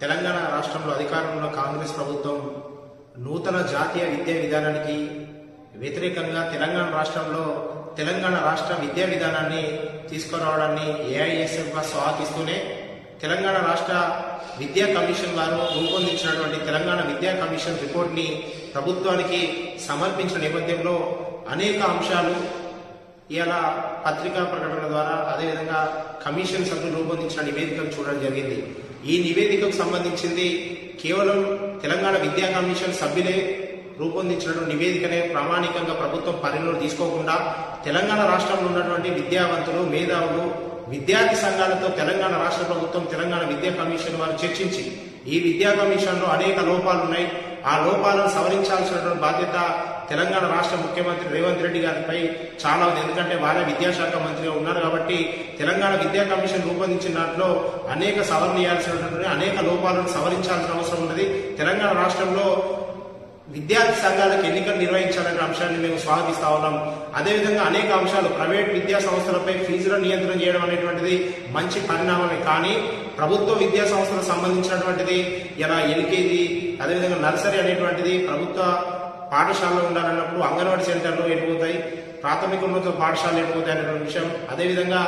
తెలంగాణ రాష్ట్రంలో అధికారంలో కాంగ్రెస్ ప్రభుత్వం నూతన జాతీయ విద్యా విధానానికి వ్యతిరేకంగా తెలంగాణ రాష్ట్ర విద్యా విధానాన్ని తీసుకురావడాన్ని ఏఐఎస్ఎఫ్గా స్వాగతిస్తూనే తెలంగాణ రాష్ట్ర విద్యా కమిషన్ వారు రూపొందించినటువంటి తెలంగాణ విద్యా కమిషన్ రిపోర్ట్ని ప్రభుత్వానికి సమర్పించిన నేపథ్యంలో అనేక అంశాలు ఇలా పత్రికా ప్రకటన ద్వారా అదేవిధంగా కమిషన్ సభ్యులు రూపొందించిన నివేదికను చూడడం జరిగింది. ఈ నివేదికకు సంబంధించింది కేవలం తెలంగాణ విద్యా కమిషన్ సభ్యులే రూపొందించినటువంటి నివేదికనే ప్రామాణికంగా ప్రభుత్వం పరిగణలోకి తీసుకోకుండా తెలంగాణ రాష్ట్రంలో ఉన్నటువంటి విద్యావంతులు, మేధావులు, విద్యార్థి సంఘాలతో తెలంగాణ రాష్ట్ర ప్రభుత్వం తెలంగాణ విద్యా కమిషన్ వారు చర్చించి ఈ విద్యా కమిషన్ లో అనేక లోపాలు ఉన్నాయి, ఆ లోపాలను సవరించాల్సినటువంటి బాధ్యత తెలంగాణ రాష్ట్ర ముఖ్యమంత్రి రేవంత్ రెడ్డి గారిపై చాలా ఉంది. ఎందుకంటే వారే విద్యాశాఖ మంత్రిగా ఉన్నారు కాబట్టి తెలంగాణ విద్యా కమిషన్ రూపొందించిన దాంట్లో అనేక సవరణీయాల్సినటువంటి అనేక లోపాలను సవరించాల్సిన అవసరం ఉన్నది. తెలంగాణ రాష్ట్రంలో విద్యార్థి సంఘాలకు ఎన్నికలు నిర్వహించాలనే అంశాన్ని మేము స్వాగతిస్తా ఉన్నాం. అదేవిధంగా అనేక అంశాలు ప్రైవేట్ విద్యా సంస్థలపై ఫీజుల నియంత్రణ చేయడం అనేటువంటిది మంచి పరిణామమే. కానీ ప్రభుత్వ విద్యా సంస్థలకు సంబంధించినటువంటిది ఇలా ఎల్కేజీ అదేవిధంగా నర్సరీ అనేటువంటిది ప్రభుత్వ పాఠశాలలో ఉండాలన్నప్పుడు అంగన్వాడీ సెంటర్లు ఎటుపోతాయి, ప్రాథమిక ఉన్నత పాఠశాలలు ఎటుపోతాయి అనేటువంటి విషయం, అదేవిధంగా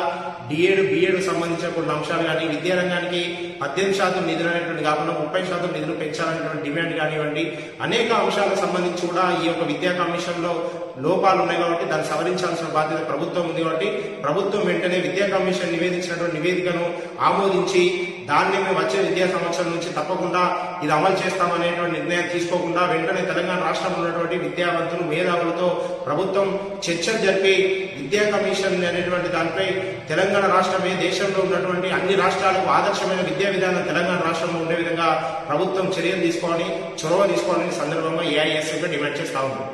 డిఏడ్ బిఏడ్ సంబంధించిన కొన్ని అంశాలు కానీ విద్యారంగానికి 18% నిధులు అనేటువంటి కాకుండా 30% నిధులు పెంచాలనేటువంటి డిమాండ్ కానివ్వండి, అనేక అంశాలకు సంబంధించి కూడా ఈ యొక్క విద్యా కమిషన్ లో లోపాలు ఉన్నాయి కాబట్టి దాన్ని సవరించాల్సిన బాధ్యత ప్రభుత్వం ఉంది. కాబట్టి ప్రభుత్వం వెంటనే విద్యా కమిషన్ నివేదించినటువంటి నివేదికను ఆమోదించి దాన్ని మేము వచ్చే విద్యా సంవత్సరం నుంచి తప్పకుండా ఇది అమలు చేస్తామనేటువంటి నిర్ణయం తీసుకోకుండా వెంటనే తెలంగాణ రాష్ట్రంలో ఉన్నటువంటి విద్యావంతులు, మేధావులతో ప్రభుత్వం చర్చలు జరిపి విద్యా కమిషన్ అనేటువంటి దానిపై తెలంగాణ రాష్ట్రమే దేశంలో ఉన్నటువంటి అన్ని రాష్ట్రాలకు ఆదర్శమైన విద్యా విధానం తెలంగాణ రాష్ట్రంలో ఉండే విధంగా ప్రభుత్వం చర్యలు తీసుకోవాలని, చొరవ తీసుకోవాలని సందర్భంగా ఏఐఎస్ఎఫ్ డిమాండ్ చేస్తా ఉంది.